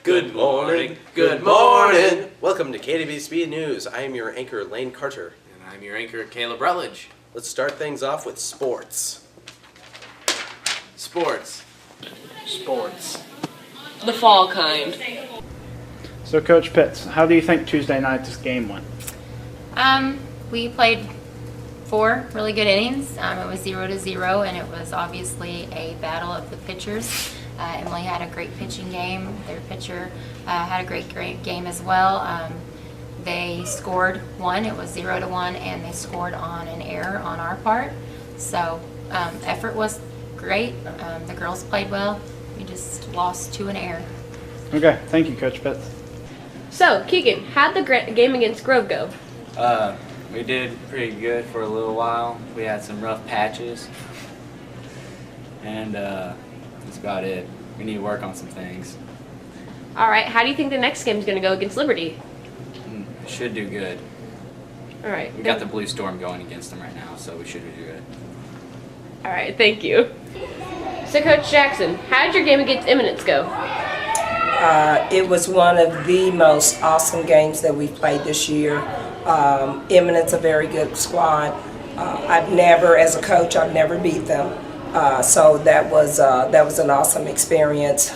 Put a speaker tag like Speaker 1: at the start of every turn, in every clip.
Speaker 1: Good morning. Good morning. Welcome to Kwsb News. I am your anchor, Lane Carter.
Speaker 2: And I'm your anchor, Caleb Rutledge.
Speaker 1: Let's start things off with sports.
Speaker 2: Sports.
Speaker 3: The fall kind.
Speaker 4: So, Coach Pitts, how do you think Tuesday night's game went?
Speaker 5: We played 4 really good innings. It was 0-0, and it was obviously a battle of the pitchers. Emily had a great pitching game. Their pitcher had a great game as well. They scored 1. It was 0-1, and they scored on an error on our part. So effort was great. The girls played well. We just lost to an error.
Speaker 4: Okay, thank you, Coach Pitts.
Speaker 3: So, Keegan, how'd the game against Grove go?
Speaker 6: We did pretty good for a little while. We had some rough patches, and that's about it. We need to work on some things.
Speaker 3: All right, how do you think the next game's going to go against Liberty?
Speaker 6: Should do good.
Speaker 3: All right.
Speaker 6: We got the Blue Storm going against them right now, so we should do good.
Speaker 3: All right, thank you. So, Coach Jackson, how did your game against Eminence go?
Speaker 7: It was one of the most awesome games that we've played this year. Eminence, a very good squad. As a coach, I've never beat them. So that was an awesome experience.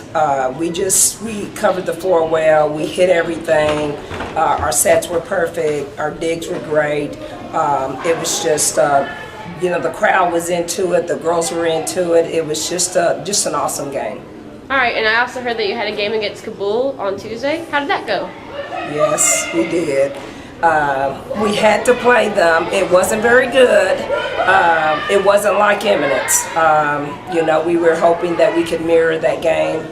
Speaker 7: We covered the floor well. We hit everything. Our sets were perfect. Our digs were great. It was just, the crowd was into it. The girls were into it. It was just an awesome game.
Speaker 3: All right, and I also heard that you had a game against Kabul on Tuesday. How did that go?
Speaker 7: Yes, we did. We had to play them. It wasn't very good. It wasn't like Eminence. We were hoping that we could mirror that game,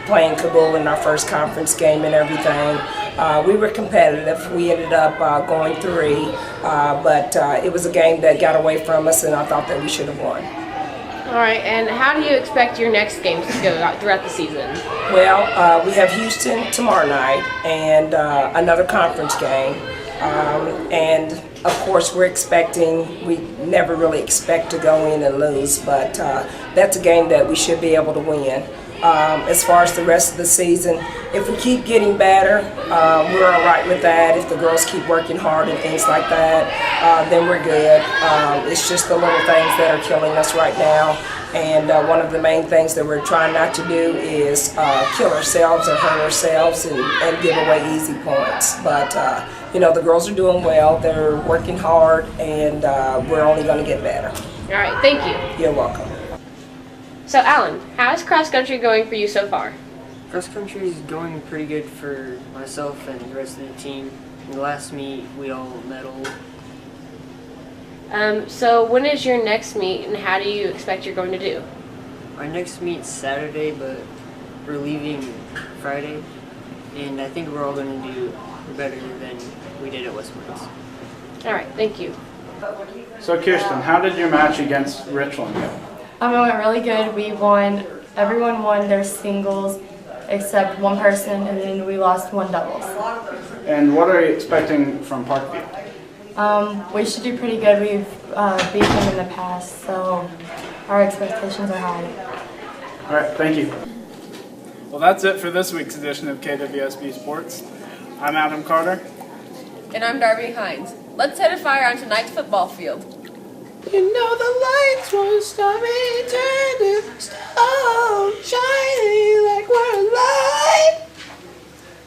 Speaker 7: playing Kabul in our first conference game and everything. We were competitive. We ended up going 3, but it was a game that got away from us, and I thought that we should have won.
Speaker 3: All right, and how do you expect your next games to go throughout the season?
Speaker 7: Well, we have Houston tomorrow night and another conference game. And of course, we never really expect to go in and lose, but that's a game that we should be able to win. As far as the rest of the season, if we keep getting better, we're all right with that. If the girls keep working hard and things like that, then we're good. It's just the little things that are killing us right now. And one of the main things that we're trying not to do is kill ourselves or hurt ourselves and give away easy points. But, the girls are doing well. They're working hard, and we're only going to get better.
Speaker 3: All right, thank you.
Speaker 7: You're welcome.
Speaker 3: So, Alan, how is cross country going for you so far?
Speaker 8: Cross country is going pretty good for myself and the rest of the team. In the last meet, we all medaled.
Speaker 3: So when is your next meet, and how do you expect you're going to do?
Speaker 8: Our next meet's Saturday, but we're leaving Friday, and I think we're all going to do better than we did at Westwood's.
Speaker 3: All right, thank you.
Speaker 4: So, Kirsten, how did your match against Richland go?
Speaker 9: It went really good. We won. Everyone won their singles except one person, and then we lost 1 doubles.
Speaker 4: And what are you expecting from Parkview?
Speaker 9: We should do pretty good. We've beat them in the past, so our expectations are high.
Speaker 4: All right, thank you. Well, that's it for this week's edition of KWSB Sports. I'm Adam Carter.
Speaker 10: And I'm Darby Hines. Let's set a fire on tonight's football field.
Speaker 1: You know the lights won't stop me turning, stone shining like we're alive.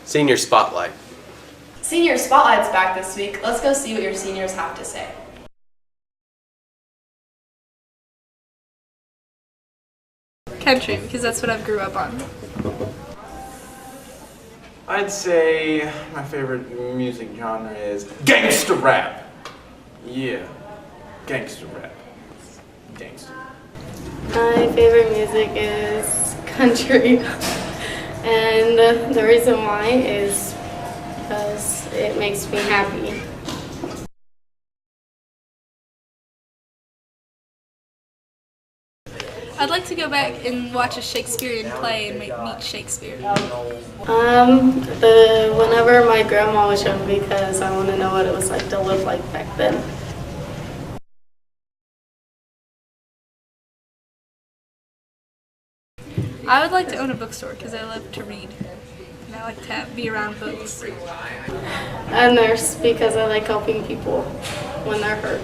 Speaker 1: Senior Spotlight.
Speaker 11: Senior Spotlight's back this week. Let's go see what your seniors have to say.
Speaker 12: Country, because that's what I grew up on.
Speaker 13: I'd say my favorite music genre is gangster rap. Yeah, gangster rap. Gangster.
Speaker 14: My favorite music is country, and the reason why is because it makes me happy.
Speaker 12: I'd like to go back and watch a Shakespearean play and meet Shakespeare.
Speaker 14: Whenever my grandma was young, because I want to know what it was like to live like back then.
Speaker 12: I would like to own a bookstore because I love to read. and I like to be around books.
Speaker 14: A nurse because I like helping people when they're hurt.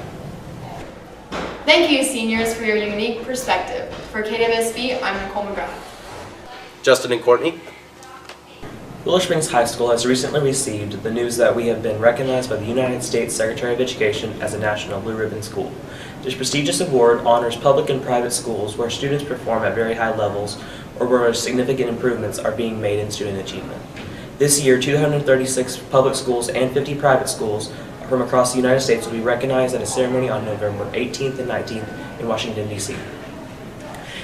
Speaker 11: Thank you, seniors, for your unique perspective. For KWSB, I'm Nicole McGrath.
Speaker 1: Justin and Courtney.
Speaker 15: Willow Springs High School has recently received the news that we have been recognized by the United States Secretary of Education as a National Blue Ribbon School. This prestigious award honors public and private schools where students perform at very high levels or where significant improvements are being made in student achievement. This year, 236 public schools and 50 private schools from across the United States will be recognized at a ceremony on November 18th and 19th in Washington, D.C.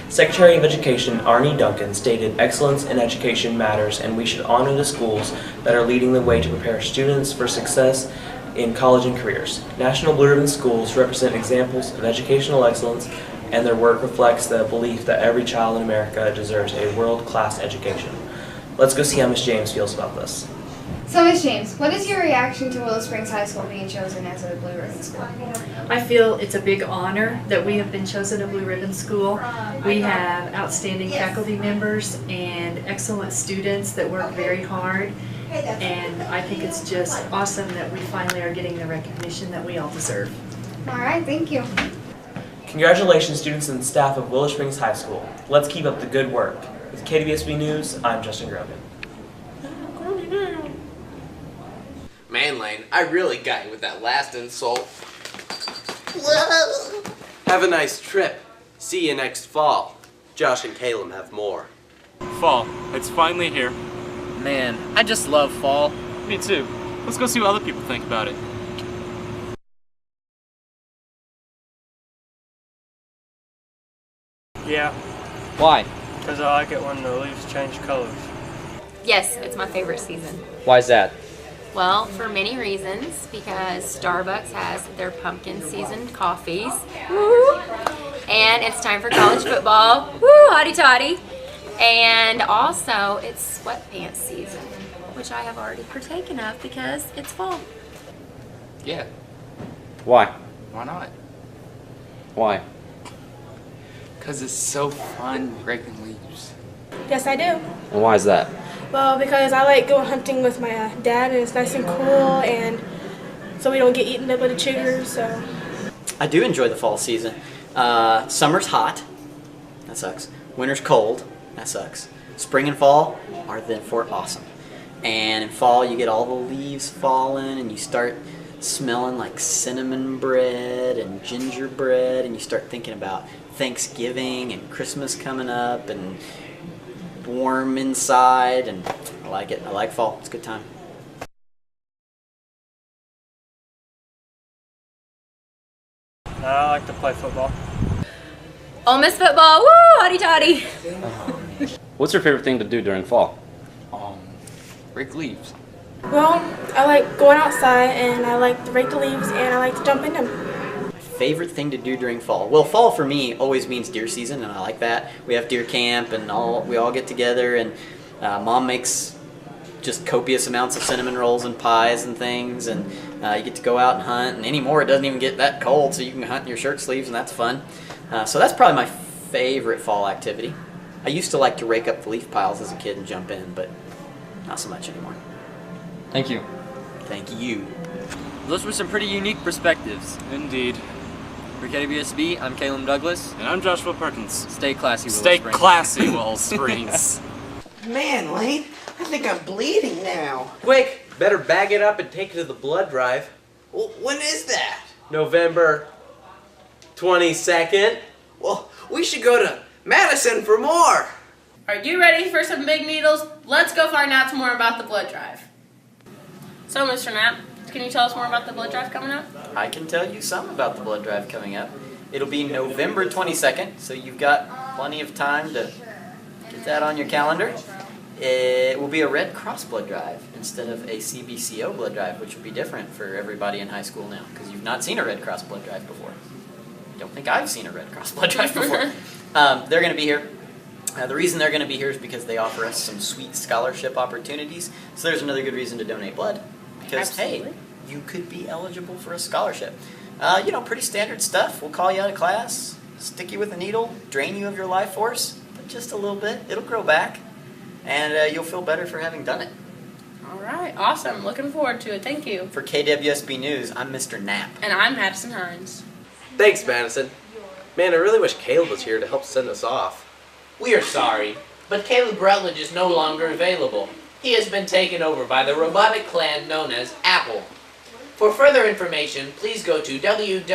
Speaker 15: Secretary of Education Arnie Duncan stated, "Excellence in education matters, and we should honor the schools that are leading the way to prepare students for success in college and careers. National Blue Ribbon schools represent examples of educational excellence, and their work reflects the belief that every child in America deserves a world-class education." Let's go see how Ms. James feels about this.
Speaker 16: So, Ms. James, what is your reaction to Willow Springs High School being chosen as a Blue Ribbon School?
Speaker 17: I feel it's a big honor that we have been chosen a Blue Ribbon School. We have outstanding faculty members and excellent students that work very hard, and I think it's just awesome that we finally are getting the recognition that we all deserve.
Speaker 16: All right, thank you.
Speaker 15: Congratulations, students and staff of Willow Springs High School. Let's keep up the good work. With KWSB News, I'm Justin Grogan.
Speaker 2: Man, Lane, I really got you with that last insult.
Speaker 1: Have a nice trip. See you next fall. Josh and Caleb have more.
Speaker 18: Fall. It's finally here.
Speaker 2: Man, I just love fall.
Speaker 18: Me too. Let's go see what other people think about it.
Speaker 8: Yeah.
Speaker 2: Why?
Speaker 8: Because I like it when the leaves change colors.
Speaker 5: Yes, it's my favorite season.
Speaker 2: Why is that?
Speaker 5: Well, for many reasons, because Starbucks has their pumpkin seasoned coffees. Woo! And it's time for college football. Woo, hotty toddy. And also, it's sweatpants season, which I have already partaken of because it's fall.
Speaker 2: Yeah.
Speaker 6: Why?
Speaker 2: Why not?
Speaker 6: Why?
Speaker 2: Because it's so fun breaking leaves.
Speaker 19: Yes, I do.
Speaker 6: And why is that?
Speaker 19: Well, because I like going hunting with my dad, and it's nice and cool, and so we don't get eaten up by the chiggers, so.
Speaker 20: I do enjoy the fall season. Summer's hot. That sucks. Winter's cold. That sucks. Spring and fall are then for awesome. And in fall, you get all the leaves falling, and you start smelling like cinnamon bread and gingerbread, and you start thinking about Thanksgiving and Christmas coming up, and warm inside, and I like it. I like fall. It's a good time.
Speaker 8: I like to play football.
Speaker 5: Ole Miss football, woo, hotty toddy.
Speaker 6: What's your favorite thing to do during fall?
Speaker 2: Rake leaves.
Speaker 19: Well, I like going outside, and I like to rake the leaves, and I like to jump in them.
Speaker 20: Favorite thing to do during fall? Well, fall for me always means deer season, and I like that. We have deer camp, and we all get together, and Mom makes just copious amounts of cinnamon rolls and pies and things, and you get to go out and hunt. And anymore, it doesn't even get that cold, so you can hunt in your shirt sleeves, and that's fun. So that's probably my favorite fall activity. I used to like to rake up the leaf piles as a kid and jump in, but not so much anymore.
Speaker 6: Thank you.
Speaker 20: Thank you.
Speaker 21: Those were some pretty unique perspectives.
Speaker 18: Indeed.
Speaker 21: For KWSB, I'm Caleb Douglas.
Speaker 18: And I'm Joshua Perkins.
Speaker 21: Stay classy, Willow
Speaker 18: Stay
Speaker 21: Springs.
Speaker 18: classy, Willow Springs.
Speaker 22: Man, Lane, I think I'm bleeding now.
Speaker 1: Quick, better bag it up and take it to the blood drive.
Speaker 22: Well, when is that?
Speaker 1: November 22nd.
Speaker 22: Well, we should go to Madison for more.
Speaker 3: Are you ready for some big needles? Let's go find out some more about the blood drive. So, Mr. Knapp, can you tell us more about the blood drive coming up?
Speaker 20: I can tell you some about the blood drive coming up. It'll be November 22nd, so you've got plenty of time to get that on your calendar. It will be a Red Cross blood drive instead of a CBCO blood drive, which will be different for everybody in high school now, because you've not seen a Red Cross blood drive before. I don't think I've seen a Red Cross blood drive before. They're going to be here. The reason they're going to be here is because they offer us some sweet scholarship opportunities. So there's another good reason to donate blood. Because, hey, you could be eligible for a scholarship. Pretty standard stuff. We'll call you out of class, stick you with a needle, drain you of your life force, but just a little bit. It'll grow back. and you'll feel better for having done it.
Speaker 3: All right, awesome. Looking forward to it. Thank you.
Speaker 20: For KWSB News, I'm Mr. Knapp.
Speaker 3: And I'm Madison Hines.
Speaker 1: Thanks, Madison. Man, I really wish Caleb was here to help send us off.
Speaker 2: We are sorry, but Caleb Rutledge is no longer available. He has been taken over by the robotic clan known as Apple. For further information, please go to www.apple.com.